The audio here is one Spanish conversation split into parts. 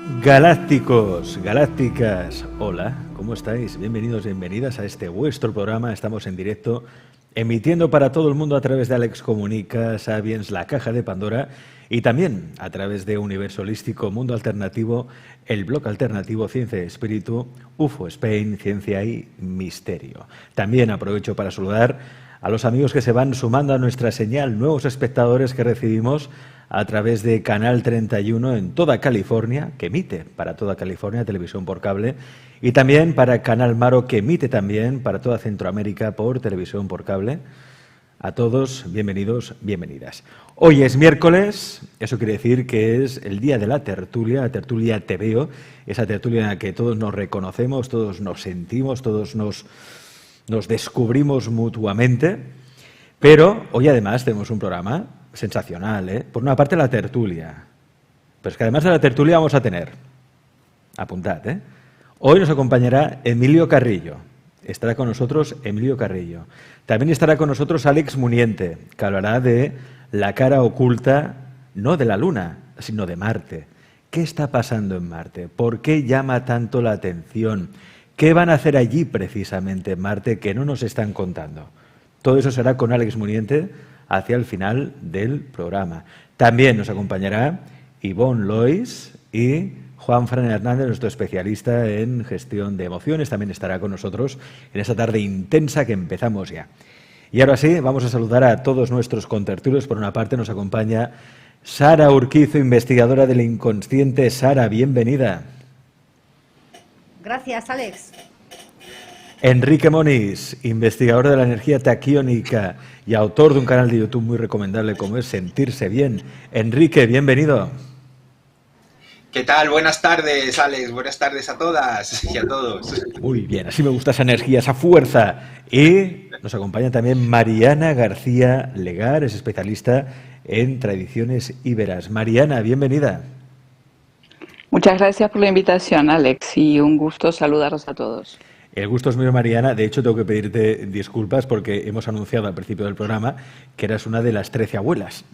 Galácticos, galácticas, hola, ¿cómo estáis? Bienvenidos, bienvenidas a este vuestro programa. Estamos en directo, emitiendo para todo el mundo a través de Alex Comunica, Sapiens, La Caja de Pandora y también a través de Universo Holístico, Mundo Alternativo, el Blog Alternativo, Ciencia y Espíritu, UFO Spain, Ciencia y Misterio. También aprovecho para saludar a los amigos que se van sumando a nuestra señal, nuevos espectadores que recibimos a través de Canal 31 en toda California, que emite para toda California, televisión por cable, y también para Canal Maro, que emite también para toda Centroamérica por televisión por cable. A todos, bienvenidos, bienvenidas. Hoy es miércoles, eso quiere decir que es el día de la tertulia Te Veo, esa tertulia en la que todos nos reconocemos, todos nos sentimos, todos nos descubrimos mutuamente, pero hoy además tenemos un programa sensacional, ¿eh? Por una parte la tertulia, pero es que además de la tertulia vamos a tener, apuntad, ¿eh? Hoy nos acompañará Emilio Carrillo, estará con nosotros Emilio Carrillo. También estará con nosotros Alex Muniente, que hablará de la cara oculta, no de la Luna, sino de Marte. ¿Qué está pasando en Marte? ¿Por qué llama tanto la atención? ¿Qué van a hacer allí precisamente en Marte que no nos están contando? Todo eso será con Alex Muniente hacia el final del programa. También nos acompañará Ivonne Lois y Juan Fran Hernández, nuestro especialista en gestión de emociones. También estará con nosotros en esta tarde intensa que empezamos ya. Y ahora sí, vamos a saludar a todos nuestros contertulios. Por una parte nos acompaña Sara Urquizo, investigadora del inconsciente. Sara, bienvenida. Gracias, Alex. Enrique Moniz, investigador de la energía taquiónica y autor de un canal de YouTube muy recomendable como es Sentirse Bien. Enrique, bienvenido. ¿Qué tal? Buenas tardes, Alex. Buenas tardes a todas y a todos. Muy bien, así me gusta esa energía, esa fuerza. Y nos acompaña también Mariana García Legar, es especialista en tradiciones íberas. Mariana, bienvenida. Muchas gracias por la invitación, Alex, y un gusto saludaros a todos. El gusto es mío, Mariana. De hecho, tengo que pedirte disculpas porque hemos anunciado al principio del programa que eras una de las 13 abuelas.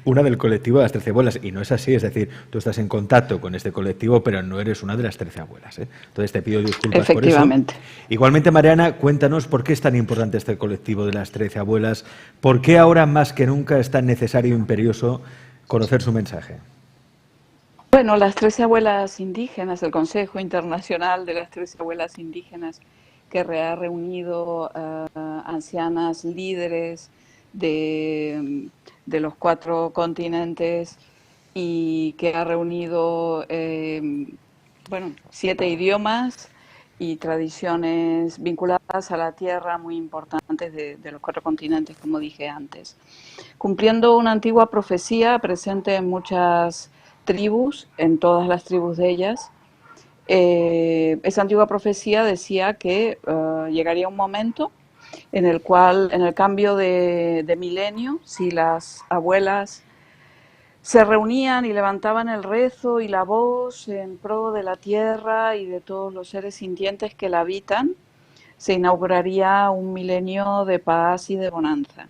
Una del colectivo de las 13 abuelas. Y no es así, es decir, tú estás en contacto con este colectivo, pero no eres una de las 13 abuelas, ¿eh? Entonces te pido disculpas por eso. Efectivamente. Igualmente, Mariana, cuéntanos por qué es tan importante este colectivo de las 13 abuelas, por qué ahora más que nunca es tan necesario e imperioso conocer su mensaje. Bueno, las 13 abuelas indígenas, el Consejo Internacional de las 13 Abuelas Indígenas, que ha reunido ancianas líderes de los 4 continentes y que ha reunido 7 idiomas y tradiciones vinculadas a la tierra muy importantes de los 4 continentes, como dije antes. Cumpliendo una antigua profecía presente en muchas tribus, en todas las tribus de ellas. Esa antigua profecía decía que llegaría un momento en el cual, en el cambio de milenio, si las abuelas se reunían y levantaban el rezo y la voz en pro de la tierra y de todos los seres sintientes que la habitan, se inauguraría un milenio de paz y de bonanza.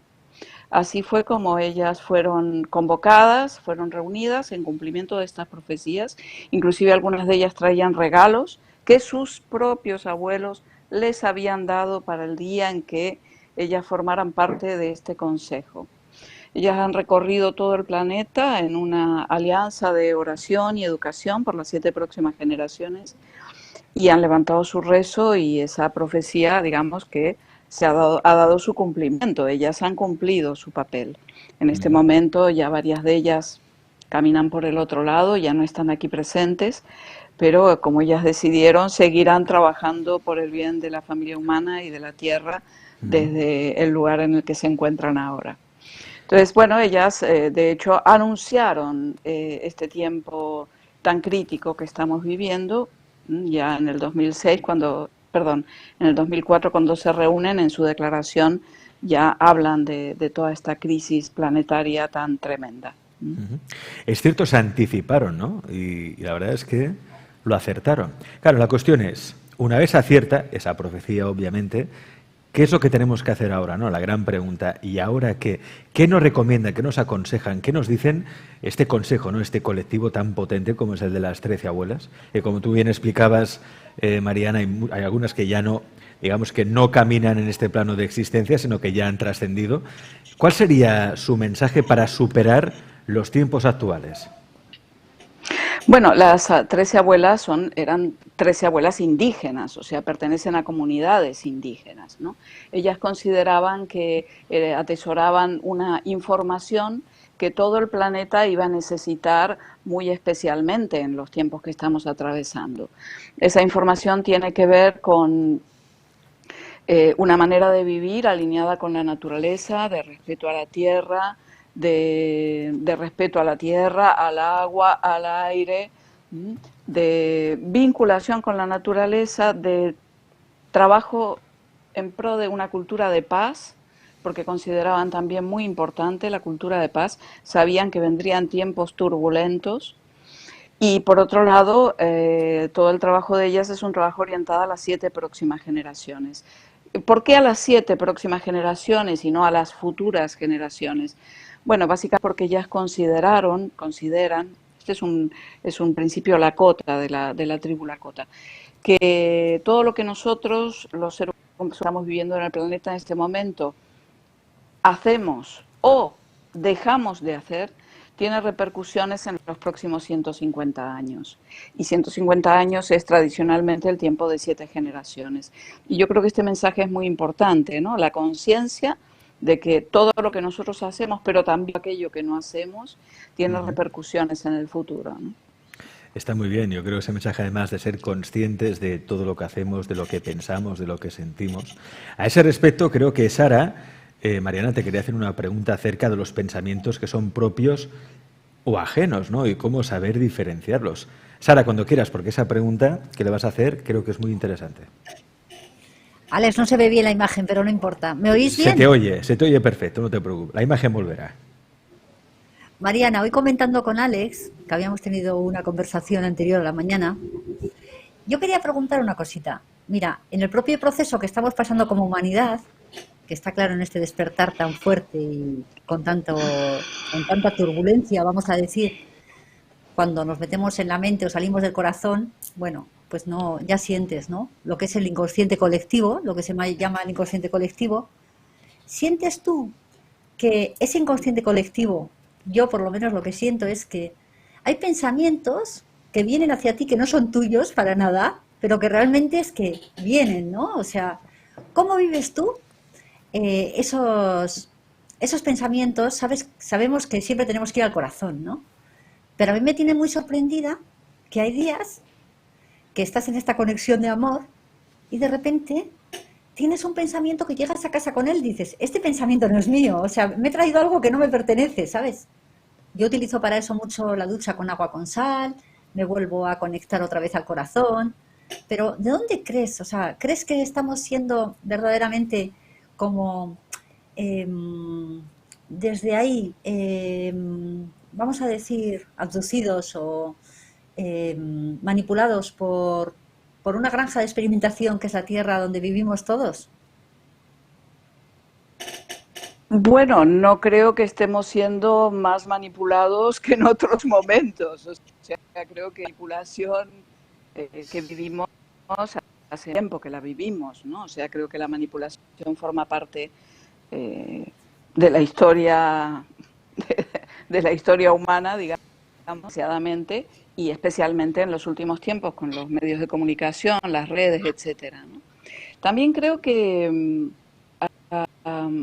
Así fue como ellas fueron convocadas, fueron reunidas en cumplimiento de estas profecías. Inclusive algunas de ellas traían regalos que sus propios abuelos les habían dado para el día en que ellas formaran parte de este consejo. Ellas han recorrido todo el planeta en una alianza de oración y educación por las 7 próximas generaciones y han levantado su rezo y esa profecía, digamos que ha dado su cumplimiento. Ellas han cumplido su papel. En este momento ya varias de ellas caminan por el otro lado, ya no están aquí presentes, pero como ellas decidieron, seguirán trabajando por el bien de la familia humana y de la tierra desde el lugar en el que se encuentran ahora. Entonces, bueno, ellas de hecho anunciaron este tiempo tan crítico que estamos viviendo ya en el 2004, cuando se reúnen en su declaración, ya hablan de toda esta crisis planetaria tan tremenda. Es cierto, se anticiparon, ¿no? Y la verdad es que lo acertaron. Claro, la cuestión es, una vez acierta esa profecía, obviamente, ¿Qué es lo que tenemos que hacer ahora? ¿No? La gran pregunta. ¿Y ahora qué? ¿Qué nos recomiendan? ¿Qué nos aconsejan? ¿Qué nos dicen este consejo, ¿no? Este colectivo tan potente como es el de las 13 abuelas? Que como tú bien explicabas, Mariana, hay algunas que ya no, digamos que no caminan en este plano de existencia, sino que ya han trascendido. ¿Cuál sería su mensaje para superar los tiempos actuales? Bueno, las 13 abuelas eran 13 abuelas indígenas, o sea, pertenecen a comunidades indígenas, ¿no? Ellas consideraban que atesoraban una información que todo el planeta iba a necesitar muy especialmente en los tiempos que estamos atravesando. Esa información tiene que ver con una manera de vivir alineada con la naturaleza, de respeto a la tierra, de respeto a la tierra, al agua, al aire, de vinculación con la naturaleza, de trabajo en pro de una cultura de paz, porque consideraban también muy importante la cultura de paz, sabían que vendrían tiempos turbulentos. Y por otro lado, todo el trabajo de ellas es un trabajo orientado a las 7 próximas generaciones. ¿Por qué a las 7 próximas generaciones y no a las futuras generaciones? Bueno, básicamente porque ellas consideran, este es un principio Lakota, de la tribu Lakota, que todo lo que nosotros, los seres humanos, estamos viviendo en el planeta en este momento, hacemos o dejamos de hacer, tiene repercusiones en los próximos 150 años. Y 150 años es tradicionalmente el tiempo de 7 generaciones. Y yo creo que este mensaje es muy importante, ¿no? La conciencia de que todo lo que nosotros hacemos, pero también aquello que no hacemos, tiene repercusiones en el futuro, ¿no? Está muy bien. Yo creo que ese mensaje, además de ser conscientes de todo lo que hacemos, de lo que pensamos, de lo que sentimos. A ese respecto, creo que Sara, Mariana, te quería hacer una pregunta acerca de los pensamientos que son propios o ajenos, ¿no? Y cómo saber diferenciarlos. Sara, cuando quieras, porque esa pregunta que le vas a hacer creo que es muy interesante. Alex, no se ve bien la imagen, pero no importa. ¿Me oís bien? Se te oye perfecto, no te preocupes. La imagen volverá. Mariana, hoy comentando con Alex, que habíamos tenido una conversación anterior a la mañana, yo quería preguntar una cosita. Mira, en el propio proceso que estamos pasando como humanidad, que está claro en este despertar tan fuerte y con tanta turbulencia, vamos a decir, cuando nos metemos en la mente o salimos del corazón, bueno, pues no, ya sientes, ¿no? Lo que es el inconsciente colectivo, lo que se llama el inconsciente colectivo. ¿Sientes tú que ese inconsciente colectivo, yo por lo menos lo que siento es que hay pensamientos que vienen hacia ti que no son tuyos para nada, pero que realmente es que vienen, ¿no? O sea, ¿cómo vives tú esos pensamientos? Sabemos que siempre tenemos que ir al corazón, ¿no? Pero a mí me tiene muy sorprendida que hay días que estás en esta conexión de amor y de repente tienes un pensamiento que llegas a casa con él, dices, este pensamiento no es mío, o sea, me he traído algo que no me pertenece, ¿sabes? Yo utilizo para eso mucho la ducha con agua con sal, me vuelvo a conectar otra vez al corazón, pero ¿de dónde crees? O sea, ¿crees que estamos siendo verdaderamente como desde ahí, vamos a decir, abducidos o manipulados por una granja de experimentación que es la Tierra donde vivimos todos? Bueno, no creo que estemos siendo más manipulados que en otros momentos. O sea, creo que la manipulación que vivimos hace tiempo que la vivimos, ¿no? O sea, creo que la manipulación forma parte de la historia humana, digamos, desgraciadamente, y especialmente en los últimos tiempos con los medios de comunicación, las redes, etcétera, ¿no? También creo que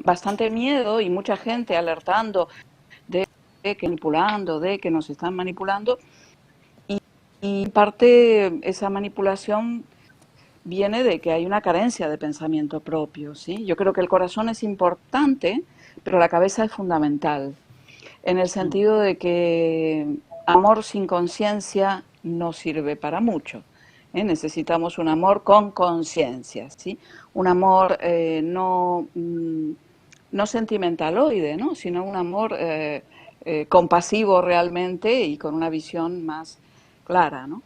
bastante miedo y mucha gente alertando de que nos están manipulando, y en parte esa manipulación viene de que hay una carencia de pensamiento propio, ¿sí? Yo creo que el corazón es importante, pero la cabeza es fundamental, en el sentido de que amor sin conciencia no sirve para mucho. Necesitamos un amor con conciencia, ¿sí? Un amor no sentimentaloide, ¿no? Sino un amor compasivo realmente y con una visión más clara, ¿no?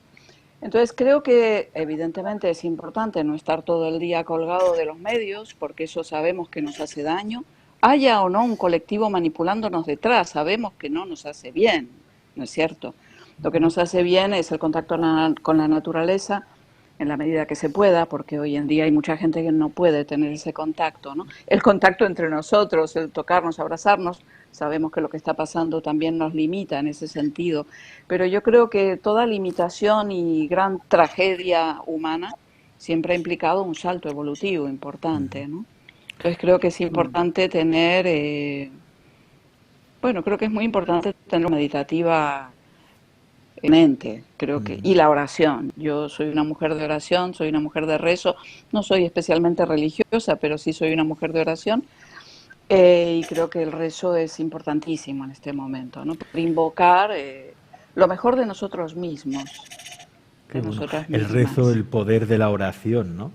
Entonces creo que evidentemente es importante no estar todo el día colgado de los medios, porque eso sabemos que nos hace daño. Haya o no un colectivo manipulándonos detrás, sabemos que no nos hace bien, ¿no es cierto? Lo que nos hace bien es el contacto con la naturaleza, en la medida que se pueda, porque hoy en día hay mucha gente que no puede tener ese contacto, ¿no? El contacto entre nosotros, el tocarnos, abrazarnos, sabemos que lo que está pasando también nos limita en ese sentido, pero yo creo que toda limitación y gran tragedia humana siempre ha implicado un salto evolutivo importante, ¿no? Entonces creo que es importante tener, bueno, creo que es muy importante tener una meditativa mente, creo que, y la oración. Yo soy una mujer de oración, soy una mujer de rezo, no soy especialmente religiosa, pero sí soy una mujer de oración, y creo que el rezo es importantísimo en este momento, ¿no? Para invocar lo mejor de nosotros mismos, Qué de bueno. nosotras El mismas. rezo, el poder de la oración, ¿no?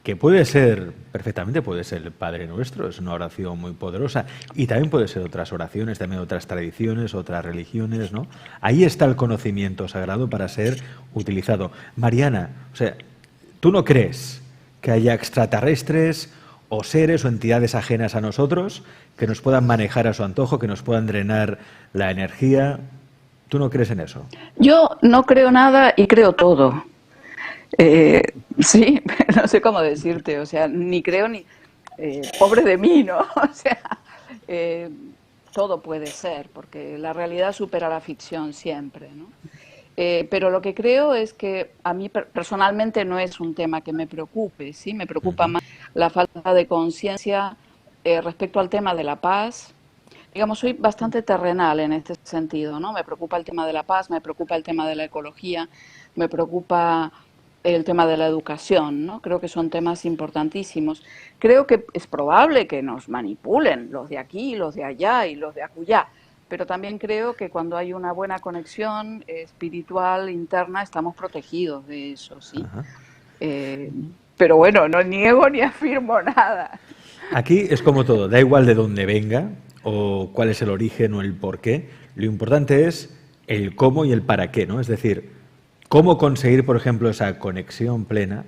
Que puede ser, perfectamente puede ser el Padre Nuestro, es una oración muy poderosa, y también puede ser otras oraciones, también otras tradiciones, otras religiones, ¿no? Ahí está el conocimiento sagrado para ser utilizado. Mariana, o sea, ¿tú no crees que haya extraterrestres o seres o entidades ajenas a nosotros que nos puedan manejar a su antojo, que nos puedan drenar la energía? ¿Tú no crees en eso? Yo no creo nada y creo todo. Sí, no sé cómo decirte, o sea, ni creo ni... pobre de mí, ¿no? O sea, todo puede ser, porque la realidad supera la ficción siempre, ¿no? Pero lo que creo es que a mí personalmente no es un tema que me preocupe, ¿sí? Me preocupa más la falta de conciencia respecto al tema de la paz. Digamos, soy bastante terrenal en este sentido, ¿no? Me preocupa el tema de la paz, me preocupa el tema de la ecología, me preocupa el tema de la educación, ¿no? Creo que son temas importantísimos. Creo que es probable que nos manipulen los de aquí, los de allá y los de acullá, pero también creo que cuando hay una buena conexión espiritual interna estamos protegidos de eso, ¿sí? Pero bueno, no niego ni afirmo nada. Aquí es como todo, da igual de dónde venga o cuál es el origen o el porqué, lo importante es el cómo y el para qué, ¿no? Es decir, cómo conseguir, por ejemplo, esa conexión plena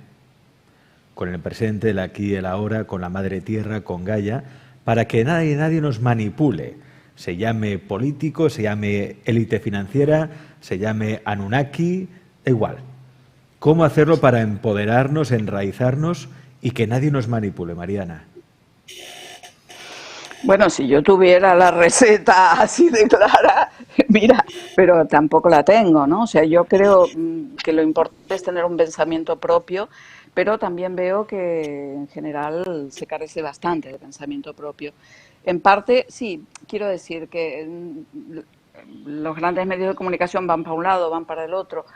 con el presente, el aquí y el ahora, con la Madre Tierra, con Gaia, para que nadie nos manipule, se llame político, se llame élite financiera, se llame Anunnaki, da igual. ¿Cómo hacerlo para empoderarnos, enraizarnos y que nadie nos manipule, Mariana? Bueno, si yo tuviera la receta así de clara, mira, pero tampoco la tengo, ¿no? O sea, yo creo que lo importante es tener un pensamiento propio, pero también veo que en general se carece bastante de pensamiento propio. En parte, sí, quiero decir que los grandes medios de comunicación van para un lado, van para el otro.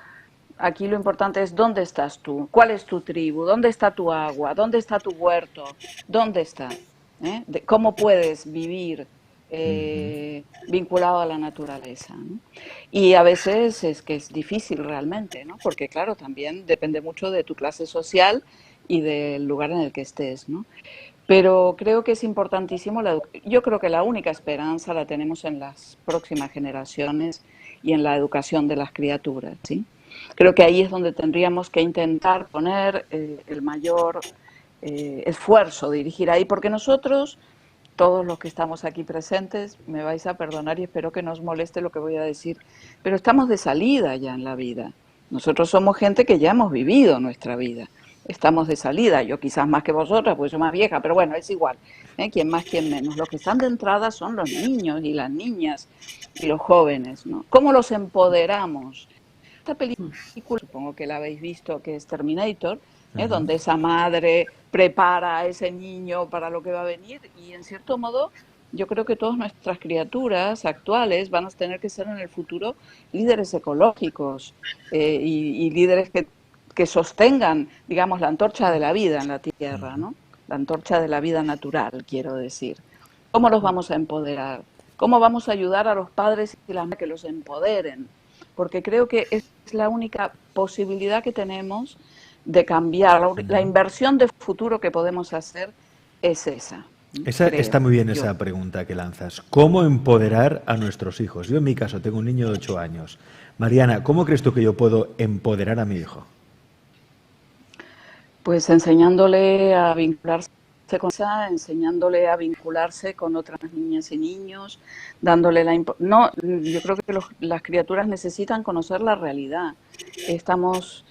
Aquí lo importante es dónde estás tú, cuál es tu tribu, dónde está tu agua, dónde está tu huerto, dónde está. ¿Cómo puedes vivir vinculado a la naturaleza, ¿no? Y a veces es que es difícil realmente, ¿no? Porque claro, también depende mucho de tu clase social y del lugar en el que estés, ¿no? Pero creo que es importantísimo, yo creo que la única esperanza la tenemos en las próximas generaciones y en la educación de las criaturas, ¿sí? Creo que ahí es donde tendríamos que intentar poner el mayor esfuerzo, dirigir ahí, porque nosotros, todos los que estamos aquí presentes, me vais a perdonar y espero que no os moleste lo que voy a decir, pero estamos de salida ya en la vida. Nosotros somos gente que ya hemos vivido nuestra vida, estamos de salida, yo quizás más que vosotras, pues soy más vieja, pero bueno, es igual, quien más, quien menos. Los que están de entrada son los niños y las niñas y los jóvenes, ¿no? ¿Cómo los empoderamos? Esta película, supongo que la habéis visto, que es Terminator, donde esa madre prepara a ese niño para lo que va a venir, y en cierto modo yo creo que todas nuestras criaturas actuales van a tener que ser en el futuro líderes ecológicos y líderes que sostengan, digamos, la antorcha de la vida en la Tierra, ¿no? La antorcha de la vida natural, quiero decir. ¿Cómo los vamos a empoderar? ¿Cómo vamos a ayudar a los padres y las madres que los empoderen? Porque creo que es la única posibilidad que tenemos de cambiar. La inversión de futuro que podemos hacer es esa. Está muy bien esa pregunta que lanzas. ¿Cómo empoderar a nuestros hijos? Yo en mi caso tengo un niño de 8 años. Mariana, ¿cómo crees tú que yo puedo empoderar a mi hijo? Pues enseñándole a vincularse con esa, enseñándole a vincularse con otras niñas y niños, dándole no, yo creo que las criaturas necesitan conocer la realidad. Estamos,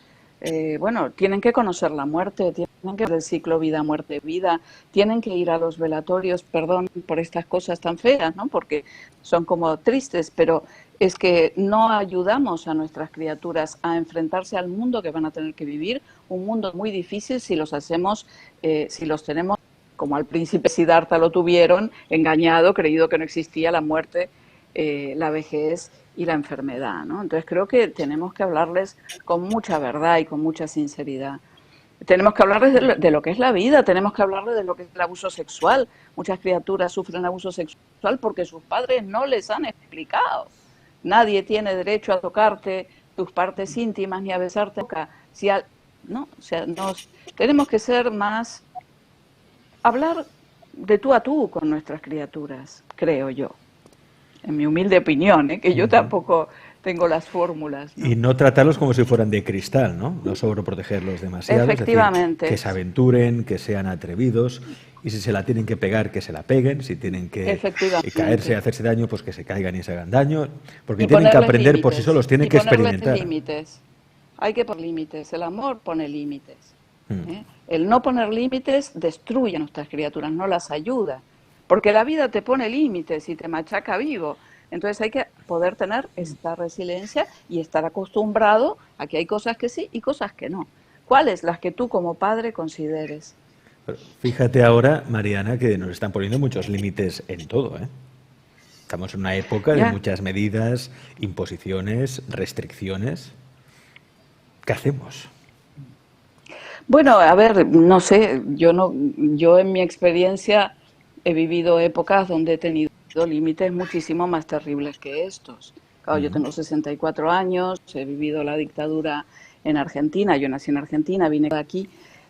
bueno, tienen que conocer la muerte, tienen que ver el ciclo vida, muerte, vida, tienen que ir a los velatorios, perdón por estas cosas tan feas, ¿no? Porque son como tristes, pero es que no ayudamos a nuestras criaturas a enfrentarse al mundo que van a tener que vivir, un mundo muy difícil si los hacemos, si los tenemos como al príncipe Siddhartha lo tuvieron, engañado, creído que no existía la muerte, la vejez y la enfermedad, ¿no? Entonces creo que tenemos que hablarles con mucha verdad y con mucha sinceridad. Tenemos que hablarles de lo que es la vida, tenemos que hablarles de lo que es el abuso sexual. Muchas criaturas sufren abuso sexual porque sus padres no les han explicado. Nadie tiene derecho a tocarte tus partes íntimas ni a besarte. ¿No? O sea, tenemos que ser más, hablar de tú a tú con nuestras criaturas, creo yo. En mi humilde opinión, que yo tampoco tengo las fórmulas, ¿no? Y no tratarlos como si fueran de cristal, ¿no? No sobreprotegerlos demasiado. Efectivamente. Es decir, que se aventuren, que sean atrevidos, y si se la tienen que pegar, que se la peguen, si tienen que caerse y hacerse daño, pues que se caigan y se hagan daño, porque y tienen que aprender límites, por sí solos, tienen que experimentar. Límites. Hay que poner límites, el amor pone límites. El no poner límites destruye a nuestras criaturas, no las ayuda. Porque la vida te pone límites y te machaca vivo. Entonces hay que poder tener esta resiliencia y estar acostumbrado a que hay cosas que sí y cosas que no. ¿Cuáles? Las que tú como padre consideres. Pero fíjate ahora, Mariana, que nos están poniendo muchos límites en todo, ¿eh? Estamos en una época de muchas medidas, imposiciones, restricciones. ¿Qué hacemos? Bueno, a ver, no sé, yo en mi experiencia he vivido épocas donde he tenido límites muchísimo más terribles que estos. Claro, yo tengo 64 años, he vivido la dictadura en Argentina, yo nací en Argentina, vine de aquí,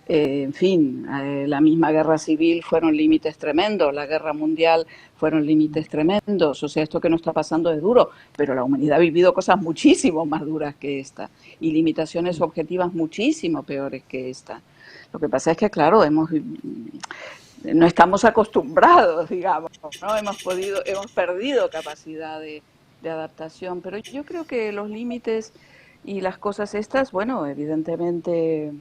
en fin, la misma guerra civil fueron límites tremendos, la guerra mundial fueron límites tremendos, o sea, esto que nos está pasando es duro, pero la humanidad ha vivido cosas muchísimo más duras que esta y limitaciones objetivas muchísimo peores que esta. Lo que pasa es que, claro, no estamos acostumbrados, digamos, ¿no? Hemos perdido capacidad de adaptación, pero yo creo que los límites y las cosas estas, bueno, evidentemente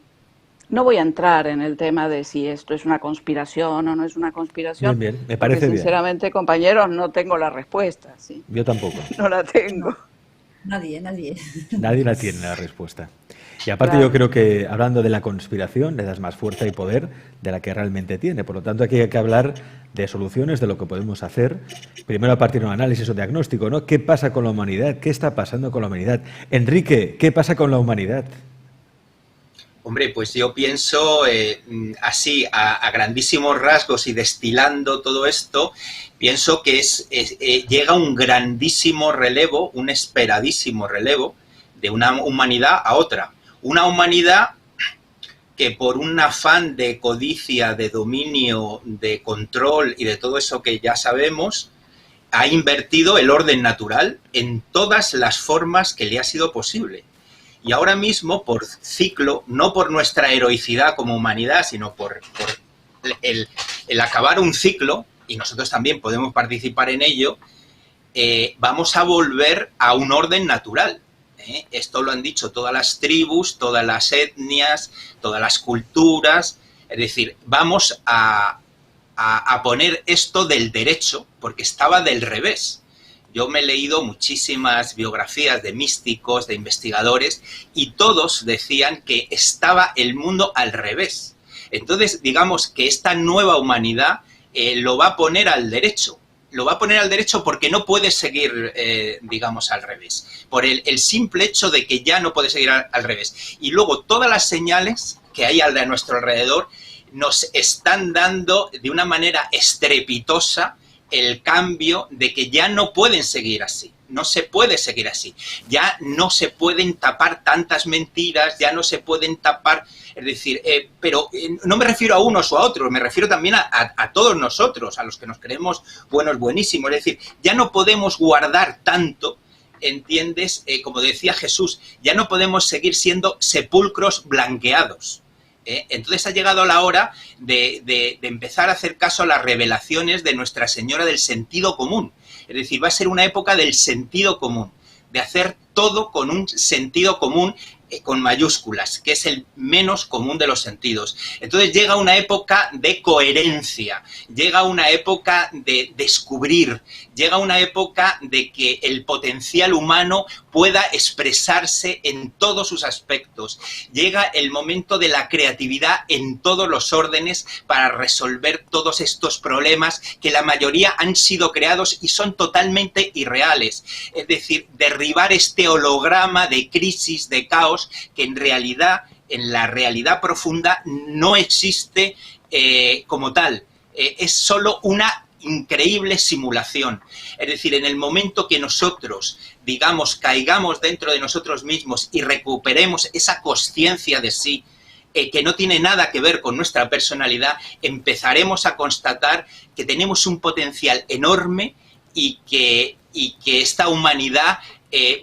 no voy a entrar en el tema de si esto es una conspiración o no es una conspiración. Bien, me parece porque, sinceramente, compañeros, no tengo la respuesta. ¿Sí? Yo tampoco. No la tengo. Nadie. Nadie la tiene la respuesta. Y aparte yo creo que hablando de la conspiración le das más fuerza y poder de la que realmente tiene. Por lo tanto aquí hay que hablar de soluciones, de lo que podemos hacer. Primero a partir de un análisis o diagnóstico, ¿no? ¿Qué pasa con la humanidad? ¿Qué está pasando con la humanidad? Enrique, ¿qué pasa con la humanidad? Hombre, pues yo pienso así, a grandísimos rasgos y destilando todo esto, pienso que llega un grandísimo relevo, un esperadísimo relevo de una humanidad a otra. Una humanidad que por un afán de codicia, de dominio, de control y de todo eso que ya sabemos, ha invertido el orden natural en todas las formas que le ha sido posible. Y ahora mismo, por ciclo, no por nuestra heroicidad como humanidad, sino por el acabar un ciclo, y nosotros también podemos participar en ello, vamos a volver a un orden natural. Esto lo han dicho todas las tribus, todas las etnias, todas las culturas. Es decir, vamos a poner esto del derecho, porque estaba del revés. Yo me he leído muchísimas biografías de místicos, de investigadores, y todos decían que estaba el mundo al revés. Entonces, digamos que esta nueva humanidad lo va a poner al derecho. Lo va a poner al derecho porque no puede seguir, digamos, al revés. Por el simple hecho de que ya no puede seguir al revés. Y luego todas las señales que hay a nuestro alrededor nos están dando de una manera estrepitosa el cambio de que ya no pueden seguir así. No se puede seguir así. Ya no se pueden tapar tantas mentiras, ya no se pueden tapar... Es decir, pero no me refiero a unos o a otros, me refiero también a todos nosotros, a los que nos creemos buenos, buenísimos. Es decir, ya no podemos guardar tanto ¿entiendes? Como decía Jesús, ya no podemos seguir siendo sepulcros blanqueados. Entonces ha llegado la hora de empezar a hacer caso a las revelaciones de Nuestra Señora del sentido común. Es decir, va a ser una época del sentido común, de hacer todo con un sentido común con mayúsculas, que es el menos común de los sentidos. Entonces llega una época de coherencia, llega una época de descubrir, llega una época de que el potencial humano pueda expresarse en todos sus aspectos. Llega el momento de la creatividad en todos los órdenes para resolver todos estos problemas que la mayoría han sido creados y son totalmente irreales. Es decir, derribar este holograma de crisis, de caos, que en realidad, en la realidad profunda, no existe como tal. Es solo una increíble simulación. Es decir, en el momento que nosotros, digamos, caigamos dentro de nosotros mismos y recuperemos esa consciencia de sí, que no tiene nada que ver con nuestra personalidad, empezaremos a constatar que tenemos un potencial enorme y que esta humanidad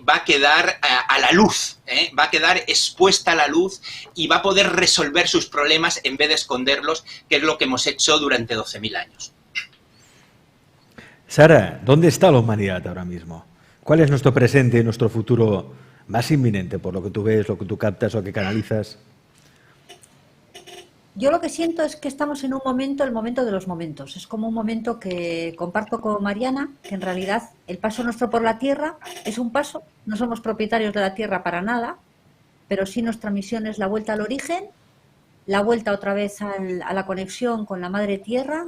va a quedar a la luz, va a quedar expuesta a la luz y va a poder resolver sus problemas en vez de esconderlos, que es lo que hemos hecho durante 12.000 años. Sara, ¿dónde está la humanidad ahora mismo? ¿Cuál es nuestro presente y nuestro futuro más inminente, por lo que tú ves, lo que tú captas o que canalizas? Yo lo que siento es que estamos en un momento, el momento de los momentos. Es como un momento que comparto con Mariana, que en realidad el paso nuestro por la Tierra es un paso. No somos propietarios de la Tierra para nada, pero sí nuestra misión es la vuelta al origen, la vuelta otra vez a la conexión con la Madre Tierra,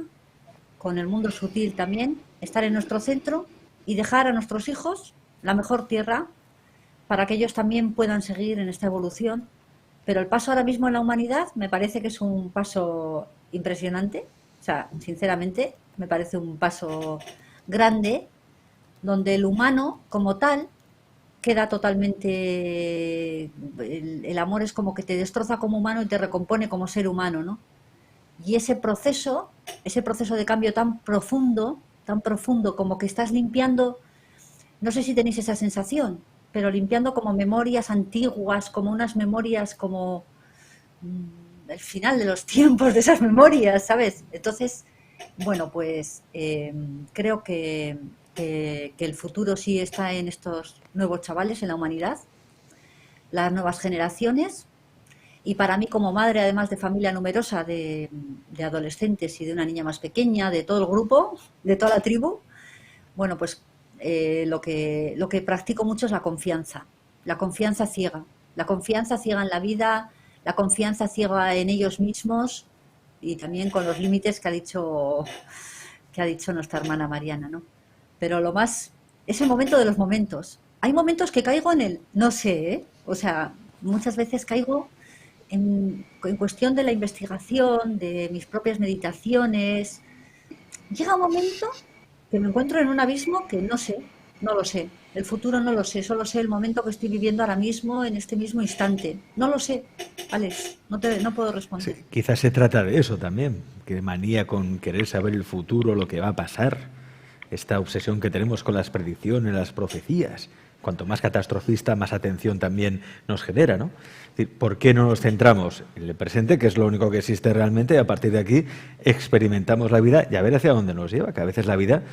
con el mundo sutil también, estar en nuestro centro y dejar a nuestros hijos la mejor tierra para que ellos también puedan seguir en esta evolución. Pero el paso ahora mismo en la humanidad me parece que es un paso impresionante. O sea, sinceramente, me parece un paso grande, donde el humano como tal queda totalmente... El amor es como que te destroza como humano y te recompone como ser humano, ¿no? Y ese proceso de cambio tan profundo como que estás limpiando, no sé si tenéis esa sensación, pero limpiando como memorias antiguas, como unas memorias como el final de los tiempos de esas memorias, ¿sabes? Entonces, bueno, pues creo que el futuro sí está en estos nuevos chavales, en la humanidad, las nuevas generaciones. Y para mí, como madre, además de familia numerosa, de adolescentes y de una niña más pequeña, de todo el grupo, de toda la tribu, bueno, pues lo que practico mucho es la confianza ciega en la vida, la confianza ciega en ellos mismos y también con los límites que ha dicho nuestra hermana Mariana, ¿no? Pero lo más es el momento de los momentos. Hay momentos que caigo en el no sé, ¿eh? O sea, muchas veces caigo en cuestión de la investigación, de mis propias meditaciones. Llega un momento que me encuentro en un abismo que no sé, no lo sé. El futuro no lo sé, solo sé el momento que estoy viviendo ahora mismo, en este mismo instante. No lo sé, Alex, no puedo responder. Sí, quizás se trata de eso también, que manía con querer saber el futuro, lo que va a pasar, esta obsesión que tenemos con las predicciones, las profecías. Cuanto más catastrofista, más atención también nos genera, ¿no? Es decir, ¿por qué no nos centramos en el presente, que es lo único que existe realmente, y a partir de aquí experimentamos la vida y a ver hacia dónde nos lleva? Que a veces la vida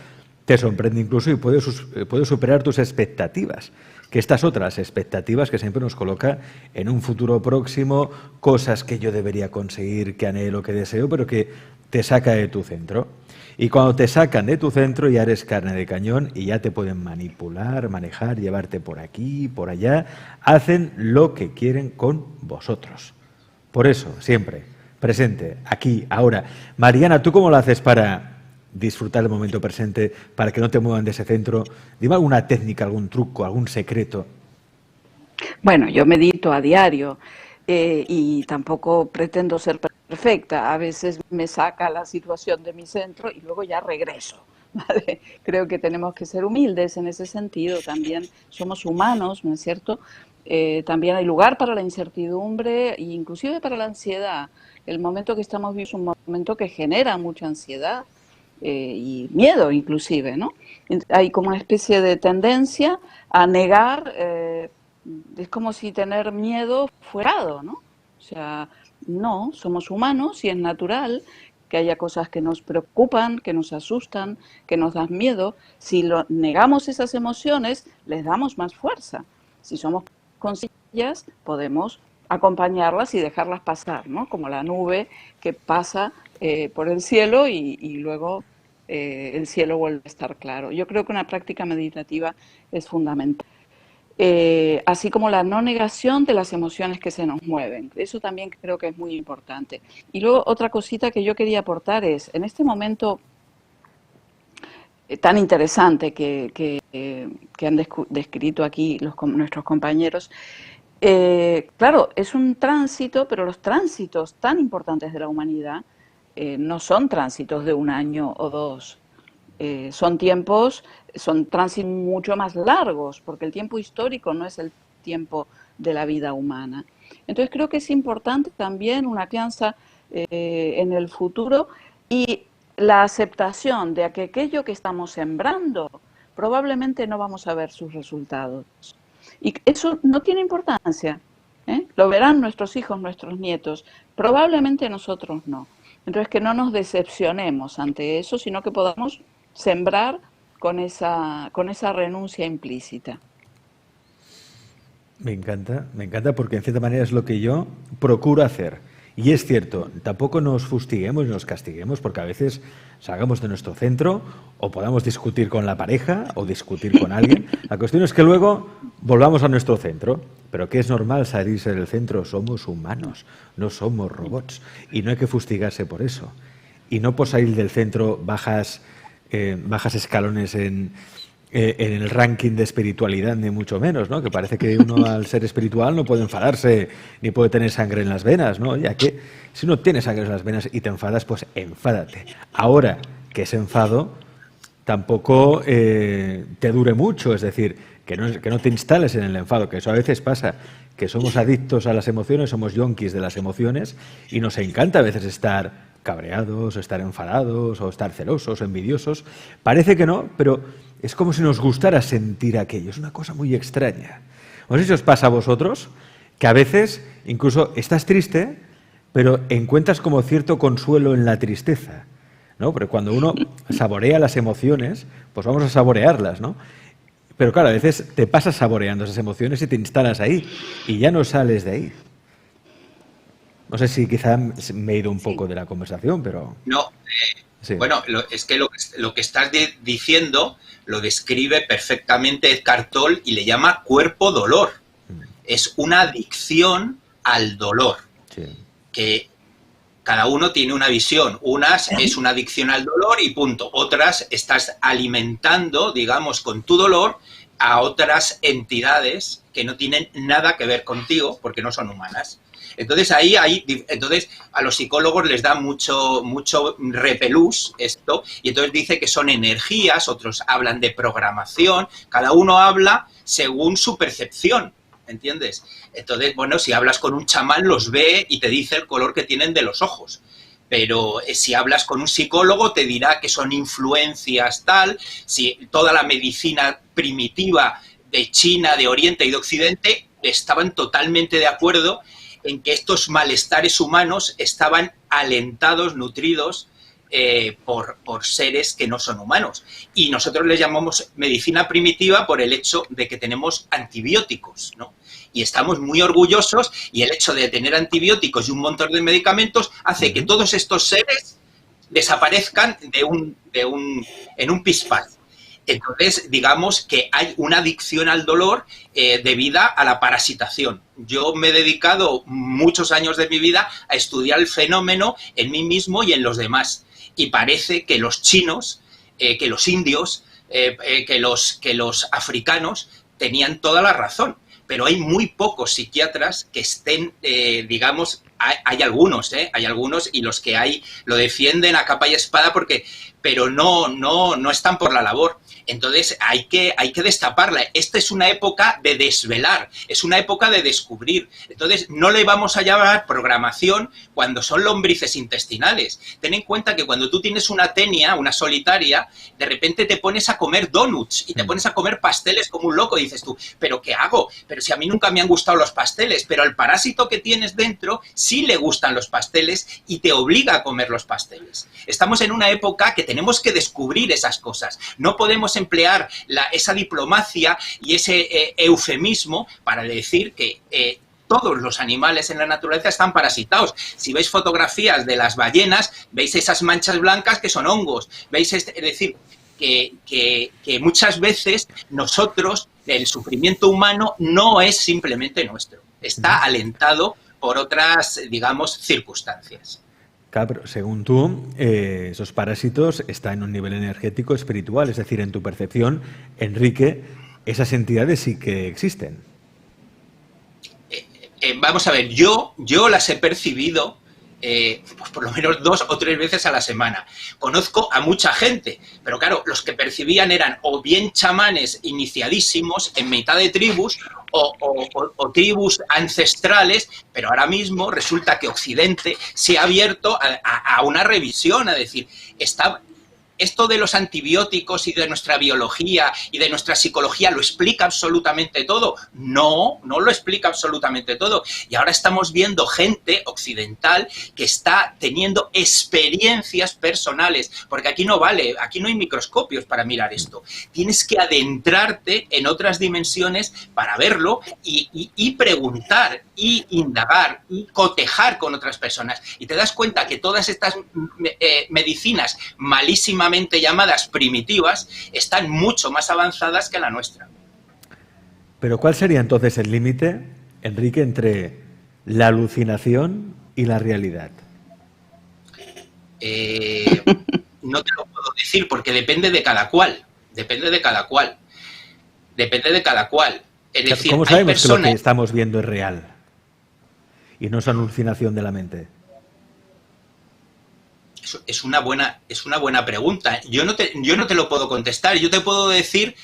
te sorprende incluso y puede superar tus expectativas. Que estas otras expectativas que siempre nos coloca en un futuro próximo, cosas que yo debería conseguir, que anhelo, que deseo, pero que te saca de tu centro. Y cuando te sacan de tu centro ya eres carne de cañón y ya te pueden manipular, manejar, llevarte por aquí, por allá. Hacen lo que quieren con vosotros. Por eso, siempre, presente, aquí, ahora. Mariana, ¿tú cómo lo haces para disfrutar el momento presente, para que no te muevan de ese centro? Dime alguna técnica, algún truco, algún secreto. Bueno, yo medito a diario y tampoco pretendo ser perfecta. A veces me saca la situación de mi centro y luego ya regreso, ¿vale? Creo que tenemos que ser humildes en ese sentido. También somos humanos, ¿no es cierto? También hay lugar para la incertidumbre e inclusive para la ansiedad. El momento que estamos viviendo es un momento que genera mucha ansiedad. y miedo inclusive, ¿no? Hay como una especie de tendencia a negar, es como si tener miedo fuera, ¿no? O sea, no, somos humanos y es natural que haya cosas que nos preocupan, que nos asustan, que nos dan miedo. Si negamos esas emociones, les damos más fuerza. Si somos conscientes, podemos acompañarlas y dejarlas pasar, ¿no? Como la nube que pasa por el cielo y luego el cielo vuelve a estar claro. Yo creo que una práctica meditativa es fundamental. Así como la no negación de las emociones que se nos mueven. Eso también creo que es muy importante. Y luego otra cosita que yo quería aportar es, en este momento tan interesante que han descrito aquí nuestros compañeros, claro, es un tránsito, pero los tránsitos tan importantes de la humanidad no son tránsitos de un año o dos. Son tránsitos mucho más largos, porque el tiempo histórico no es el tiempo de la vida humana. Entonces creo que es importante también una crianza en el futuro y la aceptación de que aquello que estamos sembrando probablemente no vamos a ver sus resultados. Y eso no tiene importancia, ¿eh? Lo verán nuestros hijos, nuestros nietos, probablemente nosotros no. Entonces que no nos decepcionemos ante eso, sino que podamos sembrar con esa renuncia implícita. Me encanta porque en cierta manera es lo que yo procuro hacer. Y es cierto, tampoco nos fustiguemos y nos castiguemos porque a veces salgamos de nuestro centro o podamos discutir con la pareja o discutir con alguien. La cuestión es que luego volvamos a nuestro centro. Pero que es normal salirse del centro, somos humanos, no somos robots. Y no hay que fustigarse por eso. Y no por salir del centro bajas escalones en el ranking de espiritualidad, ni mucho menos, ¿no? Que parece que uno al ser espiritual no puede enfadarse ni puede tener sangre en las venas, ¿no? Ya que si uno tiene sangre en las venas y te enfadas, pues enfádate. Ahora que ese enfado tampoco te dure mucho, es decir, que no te instales en el enfado, que eso a veces pasa, que somos adictos a las emociones, somos yonkis de las emociones y nos encanta a veces estar cabreados, o estar enfadados, o estar celosos, o envidiosos. Parece que no, pero es como si nos gustara sentir aquello. Es una cosa muy extraña. No sé si os pasa a vosotros, que a veces incluso estás triste, pero encuentras como cierto consuelo en la tristeza, ¿no? Porque cuando uno saborea las emociones, pues vamos a saborearlas, ¿no? Pero claro, a veces te pasas saboreando esas emociones y te instalas ahí y ya no sales de ahí. No sé si quizá me he ido un poco de la conversación, pero... No, sí. Bueno, es que lo que estás diciendo lo describe perfectamente Eckhart Tolle y le llama cuerpo-dolor. Es una adicción al dolor, Sí. que cada uno tiene una visión. Unas es una adicción al dolor y punto. Otras estás alimentando, digamos, con tu dolor a otras entidades que no tienen nada que ver contigo porque no son humanas. Entonces entonces a los psicólogos les da mucho repelús esto, y entonces dice que son energías, otros hablan de programación, cada uno habla según su percepción, ¿entiendes? Entonces, bueno, si hablas con un chamán los ve y te dice el color que tienen de los ojos. Pero si hablas con un psicólogo te dirá que son influencias tal, si toda la medicina primitiva de China, de Oriente y de Occidente estaban totalmente de acuerdo en que estos malestares humanos estaban alentados, nutridos por seres que no son humanos. Y nosotros les llamamos medicina primitiva por el hecho de que tenemos antibióticos, ¿no? Y estamos muy orgullosos, y el hecho de tener antibióticos y un montón de medicamentos hace que todos estos seres desaparezcan en un pispás. Entonces, digamos que hay una adicción al dolor debida a la parasitación. Yo me he dedicado muchos años de mi vida a estudiar el fenómeno en mí mismo y en los demás. Y parece que los chinos, que los indios, que los africanos tenían toda la razón. Pero hay muy pocos psiquiatras que estén, digamos, hay algunos, y los que hay lo defienden a capa y espada pero no están por la labor. Entonces hay que destaparla. Esta es una época de desvelar, es una época de descubrir. Entonces no le vamos a llamar programación cuando son lombrices intestinales. Ten en cuenta que cuando tú tienes una tenia, una solitaria, de repente te pones a comer donuts y te pones a comer pasteles como un loco y dices tú, ¿pero qué hago? Pero si a mí nunca me han gustado los pasteles, pero al parásito que tienes dentro sí le gustan los pasteles y te obliga a comer los pasteles. Estamos en una época que tenemos que descubrir esas cosas. No podemos emplear esa diplomacia y ese eufemismo para decir que todos los animales en la naturaleza están parasitados. Si veis fotografías de las ballenas, veis esas manchas blancas que son hongos. Veis, es decir, que muchas veces nosotros, el sufrimiento humano no es simplemente nuestro. Está alentado por otras, digamos, circunstancias. Claro, pero según tú, esos parásitos están en un nivel energético espiritual, es decir, en tu percepción, Enrique, esas entidades sí que existen. Vamos a ver, yo las he percibido pues por lo menos 2 o 3 veces a la semana. Conozco a mucha gente, pero claro, los que percibían eran o bien chamanes iniciadísimos en mitad de tribus o tribus ancestrales, pero ahora mismo resulta que Occidente se ha abierto a una revisión, a decir, esto de los antibióticos y de nuestra biología y de nuestra psicología lo explica absolutamente todo. No lo explica absolutamente todo. Y ahora estamos viendo gente occidental que está teniendo experiencias personales, porque aquí no vale, aquí no hay microscopios para mirar esto. Tienes que adentrarte en otras dimensiones para verlo y preguntar y indagar y cotejar con otras personas. Y te das cuenta que todas estas medicinas malísimamente llamadas primitivas están mucho más avanzadas que la nuestra. Pero ¿cuál sería entonces el límite, Enrique, entre la alucinación y la realidad? No te lo puedo decir porque depende de cada cual. Depende de cada cual. Es decir, ¿cómo sabemos hay personas que lo que estamos viendo es real y no es una alucinación de la mente? Es una buena pregunta. Yo no te lo puedo contestar. Yo te puedo decir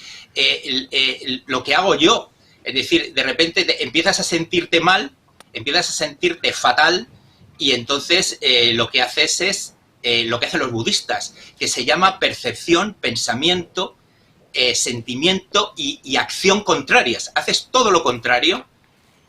lo que hago yo. Es decir, de repente empiezas a sentirte mal, empiezas a sentirte fatal y entonces lo que haces es lo que hacen los budistas, que se llama percepción, pensamiento, sentimiento y acción contrarias. Haces todo lo contrario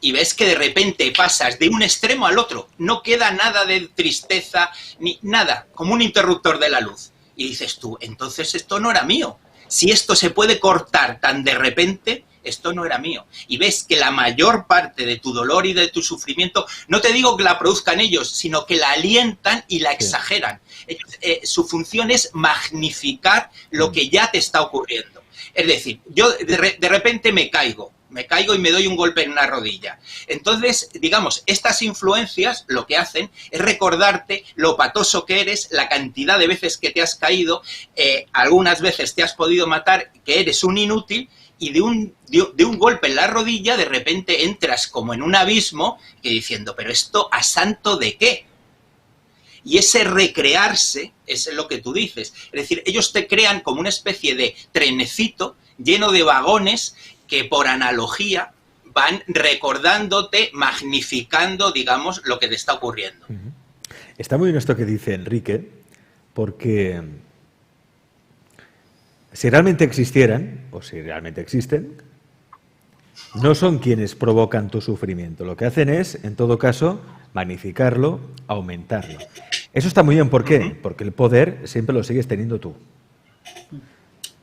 y ves que de repente pasas de un extremo al otro. No queda nada de tristeza ni nada, como un interruptor de la luz. Y dices tú, entonces esto no era mío. Si esto se puede cortar tan de repente, esto no era mío. Y ves que la mayor parte de tu dolor y de tu sufrimiento, no te digo que la produzcan ellos, sino que la alientan y la exageran. Ellos, su función es magnificar lo que ya te está ocurriendo. Es decir, yo de repente me caigo y me doy un golpe en una rodilla. Entonces, digamos, estas influencias lo que hacen es recordarte lo patoso que eres, la cantidad de veces que te has caído, algunas veces te has podido matar, que eres un inútil, y de un golpe en la rodilla de repente entras como en un abismo que diciendo, pero esto ¿a santo de qué? Y ese recrearse es lo que tú dices. Es decir, ellos te crean como una especie de trenecito lleno de vagones que por analogía van recordándote, magnificando, digamos, lo que te está ocurriendo. Está muy bien esto que dice Enrique, porque si realmente existieran, o si realmente existen, no son quienes provocan tu sufrimiento. Lo que hacen es, en todo caso, magnificarlo, aumentarlo. Eso está muy bien. ¿Por qué? Porque el poder siempre lo sigues teniendo tú.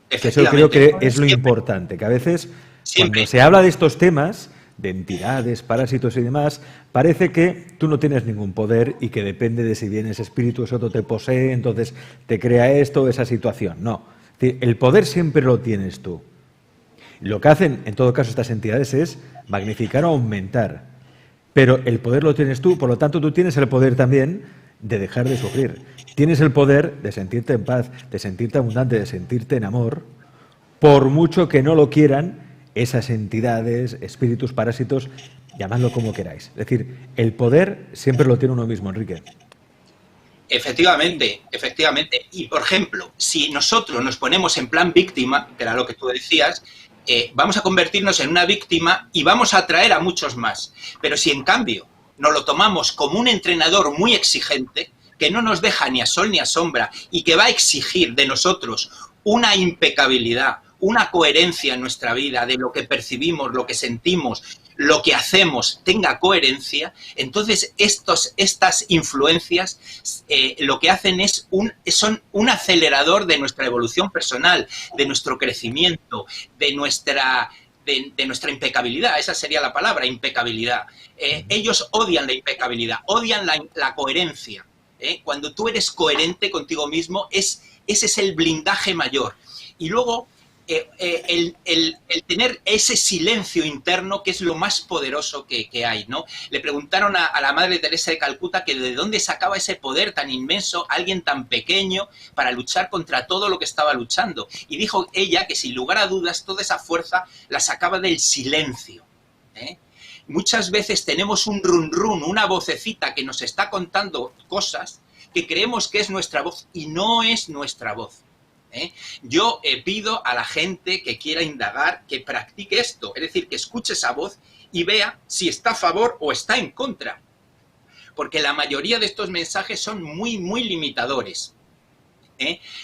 Eso creo que es lo importante, que a veces cuando se habla de estos temas, de entidades, parásitos y demás, parece que tú no tienes ningún poder y que depende de si vienes espíritu, eso te posee, entonces te crea esto o esa situación. No, el poder siempre lo tienes tú. Lo que hacen, en todo caso, estas entidades es magnificar o aumentar. Pero el poder lo tienes tú, por lo tanto tú tienes el poder también de dejar de sufrir. Tienes el poder de sentirte en paz, de sentirte abundante, de sentirte en amor, por mucho que no lo quieran esas entidades, espíritus, parásitos, llamadlo como queráis. Es decir, el poder siempre lo tiene uno mismo, Enrique. Efectivamente, efectivamente. Y, por ejemplo, si nosotros nos ponemos en plan víctima, que era lo que tú decías, vamos a convertirnos en una víctima y vamos a atraer a muchos más. Pero si, en cambio, nos lo tomamos como un entrenador muy exigente, que no nos deja ni a sol ni a sombra y que va a exigir de nosotros una impecabilidad, una coherencia en nuestra vida, de lo que percibimos, lo que sentimos, lo que hacemos tenga coherencia, entonces estas influencias lo que hacen son un acelerador de nuestra evolución personal, de nuestro crecimiento, de nuestra impecabilidad. Esa sería la palabra, impecabilidad. Ellos odian la impecabilidad, odian la coherencia. Cuando tú eres coherente contigo mismo, ese es el blindaje mayor. Y luego el tener ese silencio interno, que es lo más poderoso que hay, ¿no? Le preguntaron a la Madre Teresa de Calcuta que de dónde sacaba ese poder tan inmenso, alguien tan pequeño, para luchar contra todo lo que estaba luchando. Y dijo ella que, sin lugar a dudas, toda esa fuerza la sacaba del silencio. Muchas veces tenemos un run run, una vocecita que nos está contando cosas que creemos que es nuestra voz y no es nuestra voz. Yo pido a la gente que quiera indagar que practique esto, es decir, que escuche esa voz y vea si está a favor o está en contra, porque la mayoría de estos mensajes son muy, muy limitadores.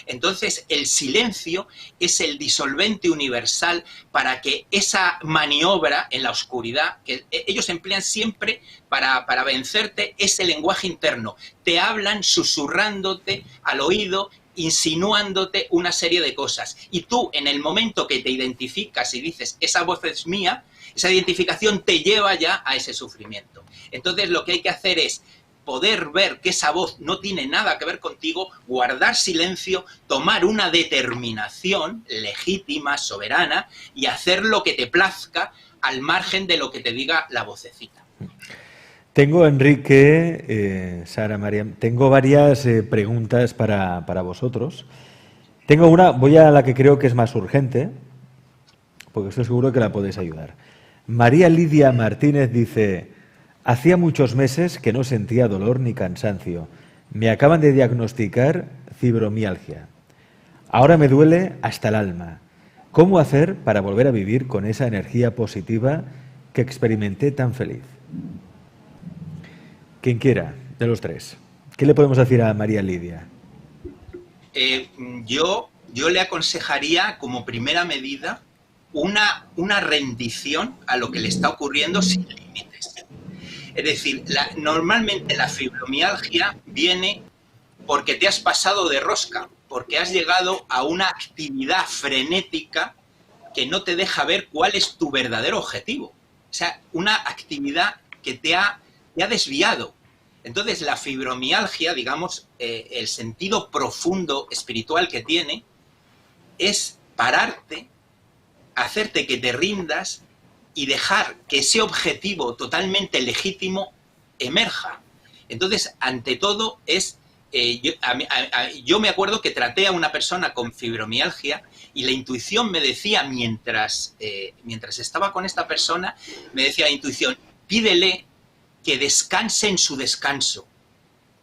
Entonces, el silencio es el disolvente universal para que esa maniobra en la oscuridad, que ellos emplean siempre para vencerte, ese lenguaje interno. Te hablan susurrándote al oído, insinuándote una serie de cosas. Y tú, en el momento que te identificas y dices, esa voz es mía, esa identificación te lleva ya a ese sufrimiento. Entonces, lo que hay que hacer es poder ver que esa voz no tiene nada que ver contigo, guardar silencio, tomar una determinación legítima, soberana, y hacer lo que te plazca al margen de lo que te diga la vocecita. Tengo, Enrique, Sara, María, tengo varias preguntas para vosotros. Tengo una, voy a la que creo que es más urgente, porque estoy seguro que la podéis ayudar. María Lidia Martínez dice: hacía muchos meses que no sentía dolor ni cansancio. Me acaban de diagnosticar fibromialgia. Ahora me duele hasta el alma. ¿Cómo hacer para volver a vivir con esa energía positiva que experimenté tan feliz? Quien quiera, de los tres. ¿Qué le podemos decir a María Lidia? Yo le aconsejaría, como primera medida, una rendición a lo que le está ocurriendo sin límites. Es decir, normalmente la fibromialgia viene porque te has pasado de rosca, porque has llegado a una actividad frenética que no te deja ver cuál es tu verdadero objetivo. O sea, una actividad que te ha desviado. Entonces, la fibromialgia, digamos, el sentido profundo espiritual que tiene es pararte, hacerte que te rindas y dejar que ese objetivo totalmente legítimo emerja. Entonces, ante todo, yo me acuerdo que traté a una persona con fibromialgia y la intuición me decía, mientras estaba con esta persona, me decía la intuición: pídele que descanse en su descanso,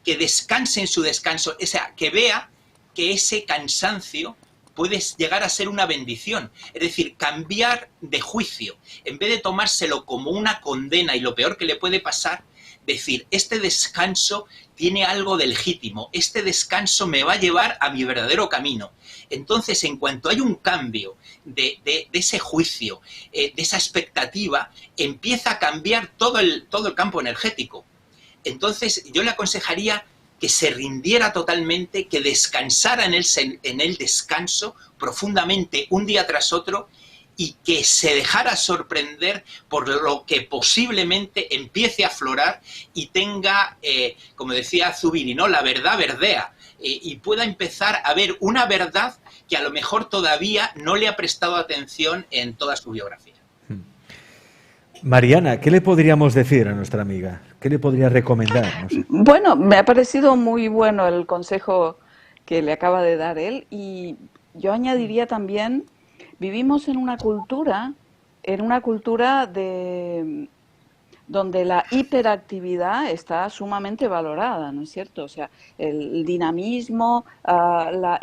que descanse en su descanso, o sea, que vea que ese cansancio puede llegar a ser una bendición, es decir, cambiar de juicio, en vez de tomárselo como una condena y lo peor que le puede pasar, decir, este descanso tiene algo de legítimo, este descanso me va a llevar a mi verdadero camino. Entonces, en cuanto hay un cambio de ese juicio, de esa expectativa, empieza a cambiar todo el campo energético. Entonces, yo le aconsejaría que se rindiera totalmente, que descansara en el descanso profundamente un día tras otro y que se dejara sorprender por lo que posiblemente empiece a aflorar y tenga, como decía Zubiri, ¿no?, la verdad verdea, y pueda empezar a ver una verdad que a lo mejor todavía no le ha prestado atención en toda su biografía. Mariana, ¿qué le podríamos decir a nuestra amiga? ¿Qué le podría recomendar? No sé. Bueno, me ha parecido muy bueno el consejo que le acaba de dar él, y yo añadiría también, vivimos en una cultura de donde la hiperactividad está sumamente valorada, ¿no es cierto? O sea, el dinamismo,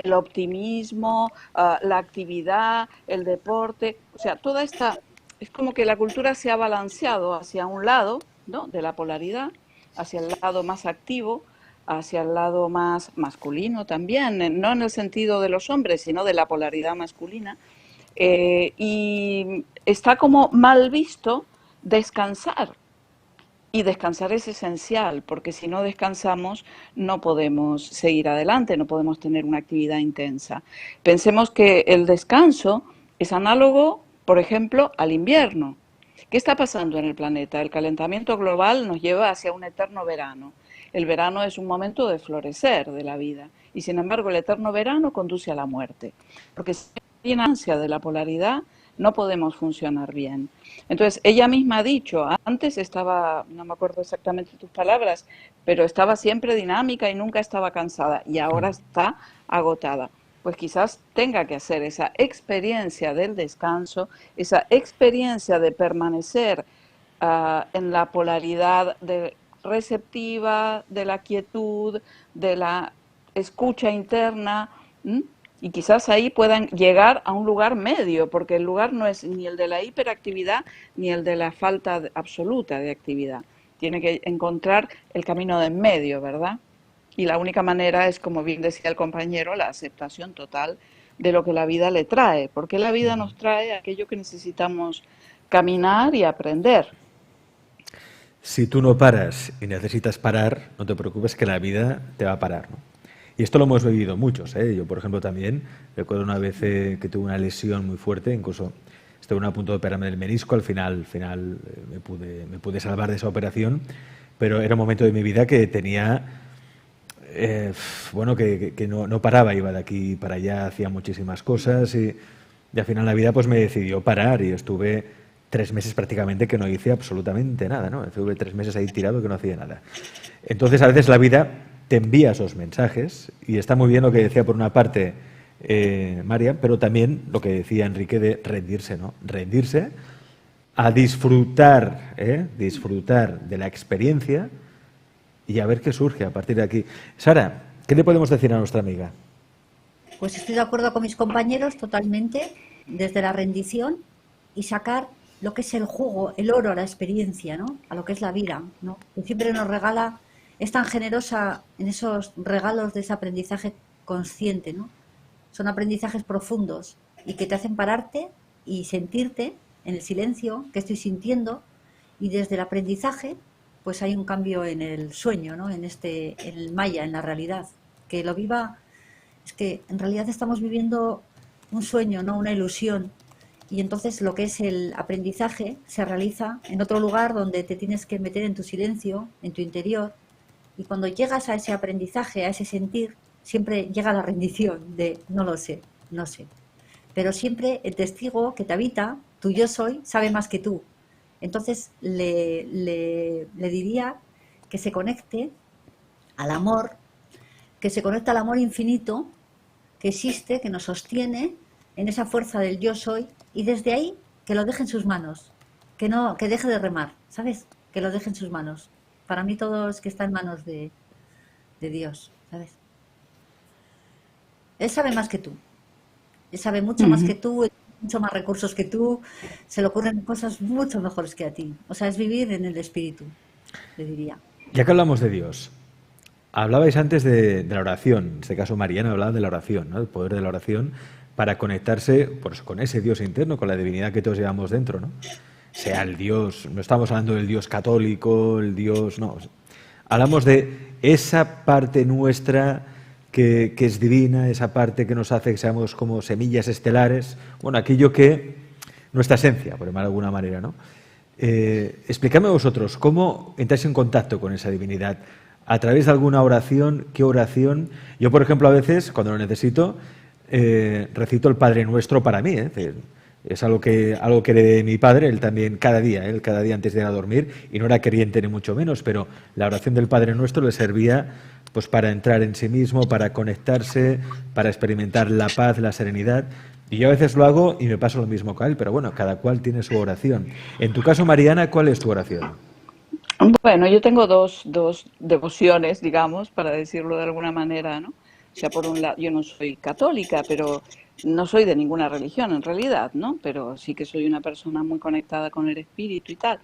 el optimismo, la actividad, el deporte, o sea, toda esta, es como que la cultura se ha balanceado hacia un lado, ¿no?, de la polaridad, hacia el lado más activo, hacia el lado más masculino también, no en el sentido de los hombres, sino de la polaridad masculina. Y está como mal visto descansar. Y descansar es esencial, porque si no descansamos no podemos seguir adelante, no podemos tener una actividad intensa. Pensemos que el descanso es análogo, por ejemplo, al invierno. ¿Qué está pasando en el planeta? El calentamiento global nos lleva hacia un eterno verano. El verano es un momento de florecer de la vida y, sin embargo, el eterno verano conduce a la muerte, porque si hay una ansia de la polaridad no podemos funcionar bien. Entonces, ella misma ha dicho, antes estaba, no me acuerdo exactamente tus palabras, pero estaba siempre dinámica y nunca estaba cansada y ahora está agotada. Pues quizás tenga que hacer esa experiencia del descanso, esa experiencia de permanecer en la polaridad receptiva, de la quietud, de la escucha interna, y quizás ahí puedan llegar a un lugar medio, porque el lugar no es ni el de la hiperactividad ni el de la falta absoluta de actividad. Tiene que encontrar el camino de en medio, ¿verdad? Y la única manera es, como bien decía el compañero, la aceptación total de lo que la vida le trae, porque la vida nos trae aquello que necesitamos caminar y aprender. Si tú no paras y necesitas parar, no te preocupes que la vida te va a parar, ¿no? Y esto lo hemos vivido muchos, ¿eh? Yo, por ejemplo, también recuerdo una vez que tuve una lesión muy fuerte, incluso estuve a punto de operarme del menisco, al final me pude salvar de esa operación, pero era un momento de mi vida que tenía, que no paraba, iba de aquí para allá, hacía muchísimas cosas y al final la vida pues me decidió parar y estuve 3 meses prácticamente que no hice absolutamente nada, ¿no? Estuve 3 meses ahí tirado que no hacía nada. Entonces, a veces la vida te envía esos mensajes y está muy bien lo que decía por una parte María, pero también lo que decía Enrique de rendirse, ¿no? Rendirse a disfrutar, disfrutar de la experiencia y a ver qué surge a partir de aquí. Sara, ¿qué le podemos decir a nuestra amiga? Pues estoy de acuerdo con mis compañeros totalmente, desde la rendición y sacar lo que es el jugo, el oro a la experiencia, ¿no? A lo que es la vida, ¿no? Que siempre nos regala, es tan generosa en esos regalos de ese aprendizaje consciente, ¿no? Son aprendizajes profundos y que te hacen pararte y sentirte en el silencio que estoy sintiendo, y desde el aprendizaje pues hay un cambio en el sueño, ¿no? En el maya, en la realidad. Que lo viva, es que en realidad estamos viviendo un sueño, no una ilusión. Y entonces lo que es el aprendizaje se realiza en otro lugar donde te tienes que meter en tu silencio, en tu interior. Y cuando llegas a ese aprendizaje, a ese sentir, siempre llega la rendición de no lo sé, no sé. Pero siempre el testigo que te habita, tu yo soy, sabe más que tú. Entonces le diría que se conecte al amor, que se conecte al amor infinito que existe, que nos sostiene en esa fuerza del yo soy, y desde ahí que lo deje en sus manos, que deje de remar, ¿sabes? Que lo deje en sus manos. Para mí todo es que está en manos de Dios, ¿sabes? Él sabe más que tú. Él sabe mucho más que tú, mucho más recursos que tú. Se le ocurren cosas mucho mejores que a ti. O sea, es vivir en el espíritu, le diría. Ya que hablamos de Dios, hablabais antes de la oración. En este caso, Mariana hablaba de la oración, ¿no? El poder de la oración para conectarse pues, con ese Dios interno, con la divinidad que todos llevamos dentro, ¿no? Sea el Dios, no estamos hablando del Dios católico, el Dios, no. Hablamos de esa parte nuestra que es divina, esa parte que nos hace que seamos como semillas estelares, bueno, aquello que, nuestra esencia, por llamarlo de alguna manera, ¿no? Explicadme vosotros, ¿cómo entráis en contacto con esa divinidad? ¿A través de alguna oración? ¿Qué oración? Yo, por ejemplo, a veces, cuando lo necesito, recito el Padre Nuestro para mí, es algo que heredé de mi padre, él cada día antes de ir a dormir, y no era creyente ni mucho menos, pero la oración del Padre Nuestro le servía pues para entrar en sí mismo, para conectarse, para experimentar la paz, la serenidad. Y yo a veces lo hago y me pasa lo mismo con él, pero bueno, cada cual tiene su oración. En tu caso, Mariana, ¿cuál es tu oración? Bueno, yo tengo dos devociones, digamos, para decirlo de alguna manera, ¿no? O sea, por un lado, yo no soy católica, pero no soy de ninguna religión en realidad, ¿no? Pero sí que soy una persona muy conectada con el espíritu y tal.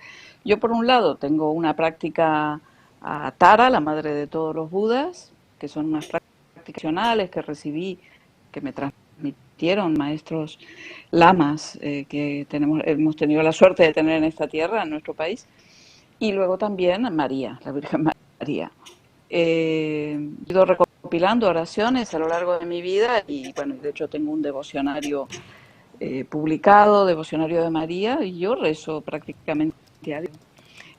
Yo, por un lado, tengo una práctica a Tara, la madre de todos los Budas, que son unas prácticas tradicionales que recibí, que me transmitieron maestros lamas que hemos tenido la suerte de tener en esta tierra, en nuestro país. Y luego también María, la Virgen María. He ido recopilando oraciones a lo largo de mi vida y, bueno, de hecho tengo un devocionario publicado, devocionario de María, y yo rezo prácticamente a diario.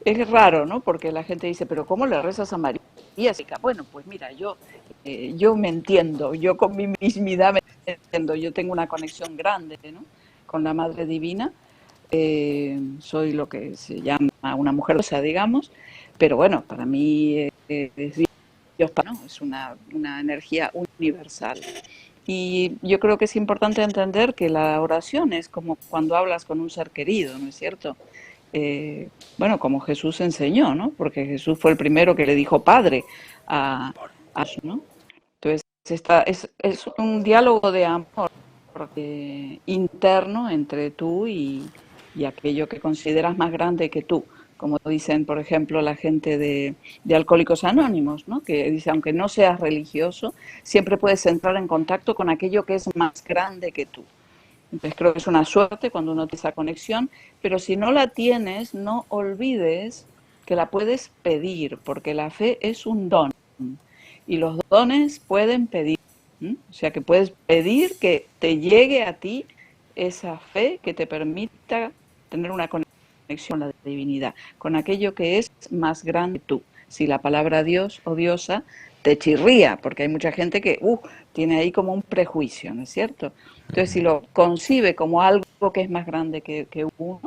Es raro, ¿no? Porque la gente dice, pero ¿cómo le rezas a María? Bueno, pues mira, yo me entiendo, yo con mi mismidad me entiendo, yo tengo una conexión grande, ¿no? Con la Madre Divina. Soy lo que se llama una mujer rosa, digamos, pero bueno, para mí es Dios, ¿no? Es una energía universal. Y yo creo que es importante entender que la oración es como cuando hablas con un ser querido, ¿no es cierto? Bueno, como Jesús enseñó, ¿no? Porque Jesús fue el primero que le dijo Padre a ¿no? Entonces, es un diálogo de amor interno entre tú y aquello que consideras más grande que tú. Como dicen, por ejemplo, la gente de Alcohólicos Anónimos, ¿no? Que dice, aunque no seas religioso, siempre puedes entrar en contacto con aquello que es más grande que tú. Entonces creo que es una suerte cuando uno tiene esa conexión, pero si no la tienes, no olvides que la puedes pedir, porque la fe es un don y los dones pueden pedir. O sea que puedes pedir que te llegue a ti esa fe que te permita tener una conexión con la divinidad, con aquello que es más grande que tú. Si la palabra Dios o diosa te chirría, porque hay mucha gente que tiene ahí como un prejuicio, ¿no es cierto? Entonces, si lo concibe como algo que es más grande que uno,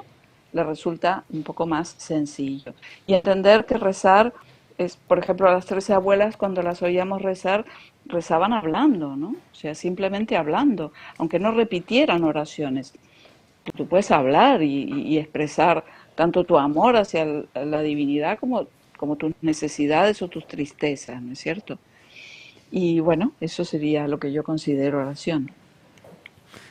le resulta un poco más sencillo. Y entender que rezar es, por ejemplo, a las 13 abuelas, cuando las oíamos rezar, rezaban hablando, ¿no? O sea, simplemente hablando, aunque no repitieran oraciones. Tú puedes hablar y expresar tanto tu amor hacia la divinidad como tus necesidades o tus tristezas, ¿no es cierto? Y bueno, eso sería lo que yo considero oración.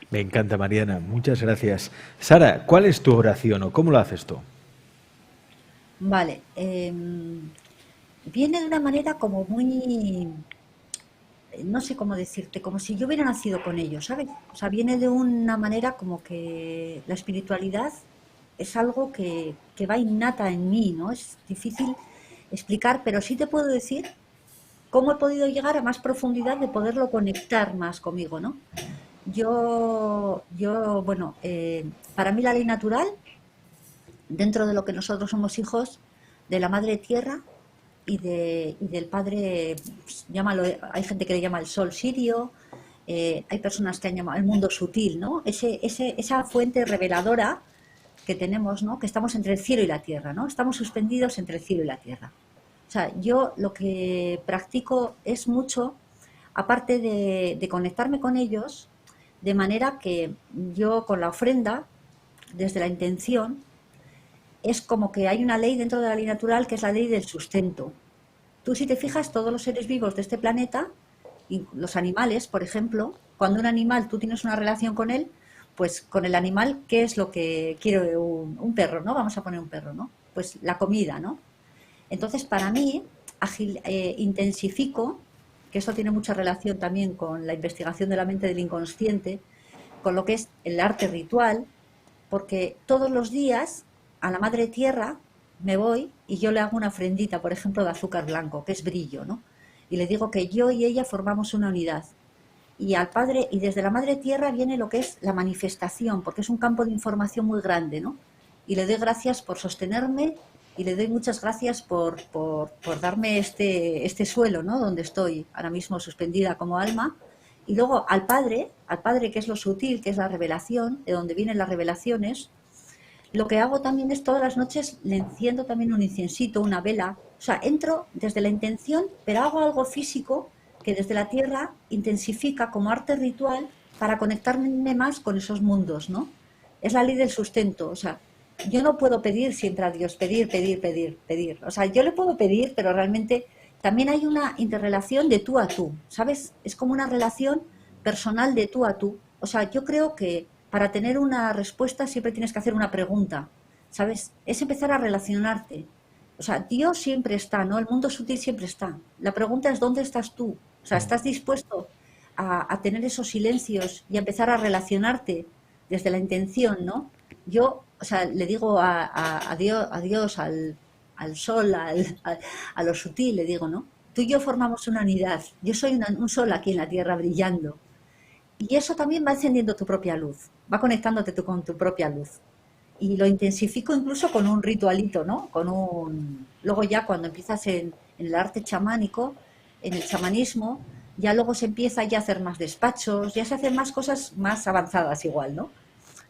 Me encanta, Mariana. Muchas gracias. Sara, ¿cuál es tu oración o cómo lo haces tú? Vale, viene de una manera como muy, no sé cómo decirte, como si yo hubiera nacido con ellos, ¿sabes? O sea, viene de una manera como que la espiritualidad es algo que va innata en mí, ¿no? Es difícil explicar, pero sí te puedo decir cómo he podido llegar a más profundidad de poderlo conectar más conmigo, ¿no? Bueno, para mí la ley natural, dentro de lo que nosotros somos hijos de la madre tierra y del padre, pues, llámalo, hay gente que le llama el sol sirio, hay personas que han llamado el mundo sutil, ¿no? Esa fuente reveladora que tenemos, ¿no? Que estamos entre el cielo y la tierra, ¿no? Estamos suspendidos entre el cielo y la tierra. O sea, yo lo que practico es mucho, aparte de conectarme con ellos, de manera que yo con la ofrenda, desde la intención, es como que hay una ley dentro de la ley natural que es la ley del sustento. Tú, si te fijas, todos los seres vivos de este planeta, y los animales, por ejemplo, cuando un animal, tú tienes una relación con él, pues con el animal, ¿qué es lo que quiere un perro, ¿no? Vamos a poner un perro, ¿no? Pues la comida, ¿no? Entonces, para mí, intensifico, que eso tiene mucha relación también con la investigación de la mente del inconsciente, con lo que es el arte ritual, porque todos los días a la madre tierra me voy y yo le hago una ofrendita, por ejemplo, de azúcar blanco, que es brillo, ¿no? Y le digo que yo y ella formamos una unidad. Y al padre, y desde la madre tierra viene lo que es la manifestación, porque es un campo de información muy grande, ¿no? Y le doy gracias por sostenerme y le doy muchas gracias por darme este suelo, ¿no? Donde estoy ahora mismo suspendida como alma. Y luego al padre que es lo sutil, que es la revelación, de donde vienen las revelaciones, lo que hago también es todas las noches le enciendo también un incensito, una vela. O sea, entro desde la intención, pero hago algo físico que desde la tierra intensifica como arte ritual para conectarme más con esos mundos, ¿no? Es la ley del sustento. O sea, yo no puedo pedir siempre a Dios, pedir, pedir, pedir, pedir. O sea, yo le puedo pedir, pero realmente también hay una interrelación de tú a tú, ¿sabes? Es como una relación personal de tú a tú. O sea, yo creo que para tener una respuesta siempre tienes que hacer una pregunta, ¿sabes? Es empezar a relacionarte. O sea, Dios siempre está, ¿no? El mundo sutil siempre está. La pregunta es, ¿dónde estás tú? O sea, ¿estás dispuesto a tener esos silencios y a empezar a relacionarte desde la intención, ¿no? Yo, o sea, le digo a Dios, al sol, a lo sutil, le digo, ¿no? Tú y yo formamos una unidad. Yo soy un sol aquí en la tierra brillando. Y eso también va encendiendo tu propia luz, va conectándote tú con tu propia luz. Y lo intensifico incluso con un ritualito, ¿no? Luego ya cuando empiezas en el arte chamánico, en el chamanismo, ya luego se empieza ya a hacer más despachos, ya se hacen más cosas más avanzadas igual, ¿no?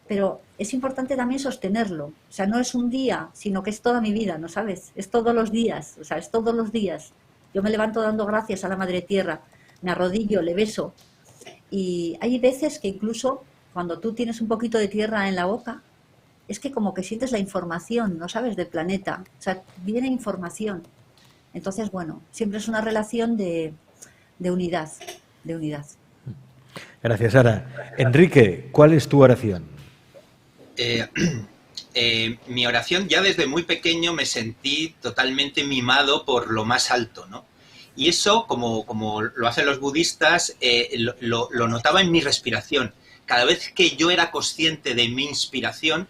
Pero es importante también sostenerlo. O sea, no es un día, sino que es toda mi vida, ¿no sabes? Es todos los días, o sea, es todos los días. Yo me levanto dando gracias a la Madre Tierra, me arrodillo, le beso. Y hay veces que incluso cuando tú tienes un poquito de tierra en la boca, es que como que sientes la información, ¿no sabes?, del planeta. O sea, viene información. Entonces, bueno, siempre es una relación de unidad, de unidad. Gracias, Sara. Enrique, ¿cuál es tu oración? Mi oración, ya desde muy pequeño me sentí totalmente mimado por lo más alto, ¿no? Y eso, como lo hacen los budistas, lo notaba en mi respiración. Cada vez que yo era consciente de mi inspiración,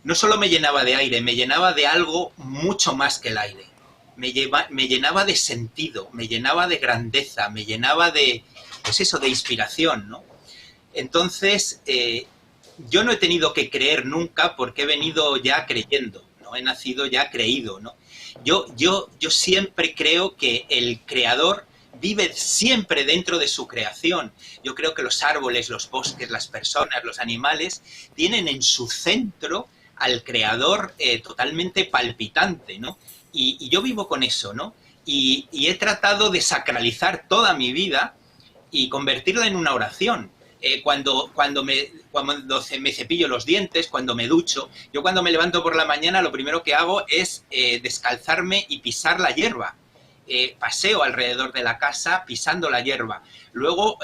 no solo me llenaba de aire, me llenaba de algo mucho más que el aire. Me llenaba de sentido, me llenaba de grandeza, me llenaba de, pues eso, de inspiración, ¿no? Entonces, yo no he tenido que creer nunca porque he venido ya creyendo, ¿no? He nacido ya creído, ¿no? Yo siempre creo que el creador vive siempre dentro de su creación. Yo creo que los árboles, los bosques, las personas, los animales tienen en su centro al creador totalmente palpitante, ¿no? Y yo vivo con eso, ¿no? Y he tratado de sacralizar toda mi vida y convertirla en una oración. Cuando me cepillo los dientes, cuando me ducho, yo cuando me levanto por la mañana lo primero que hago es descalzarme y pisar la hierba. Paseo alrededor de la casa pisando la hierba. Luego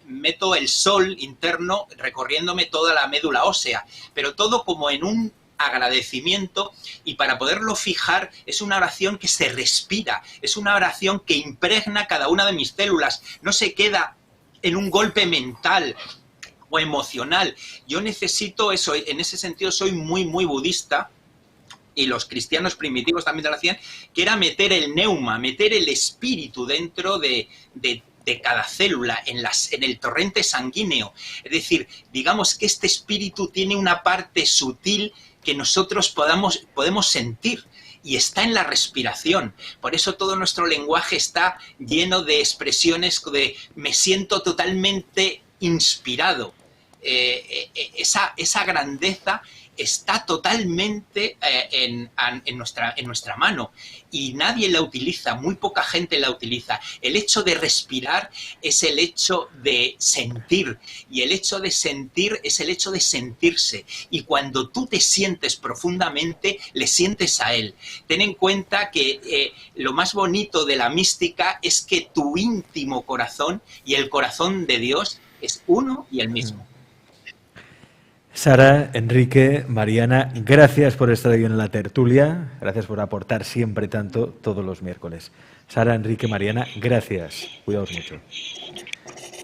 meto el sol interno recorriéndome toda la médula ósea, pero todo como en un agradecimiento, y para poderlo fijar es una oración que se respira, es una oración que impregna cada una de mis células, no se queda en un golpe mental o emocional. Yo necesito eso, en ese sentido soy muy, muy budista, y los cristianos primitivos también lo hacían, que era meter el neuma, meter el espíritu dentro de cada célula, en el torrente sanguíneo. Es decir, digamos que este espíritu tiene una parte sutil que nosotros podemos sentir, y está en la respiración. Por eso todo nuestro lenguaje está lleno de expresiones de me siento totalmente inspirado. Esa grandeza está totalmente en nuestra mano, y nadie la utiliza, muy poca gente la utiliza. El hecho de respirar es el hecho de sentir, y el hecho de sentir es el hecho de sentirse, y cuando tú te sientes profundamente, le sientes a él. Ten en cuenta que lo más bonito de la mística es que tu íntimo corazón y el corazón de Dios es uno y el mismo. Sara, Enrique, Mariana, gracias por estar hoy en la tertulia, gracias por aportar siempre tanto todos los miércoles. Sara, Enrique, Mariana, gracias. Cuidaos mucho.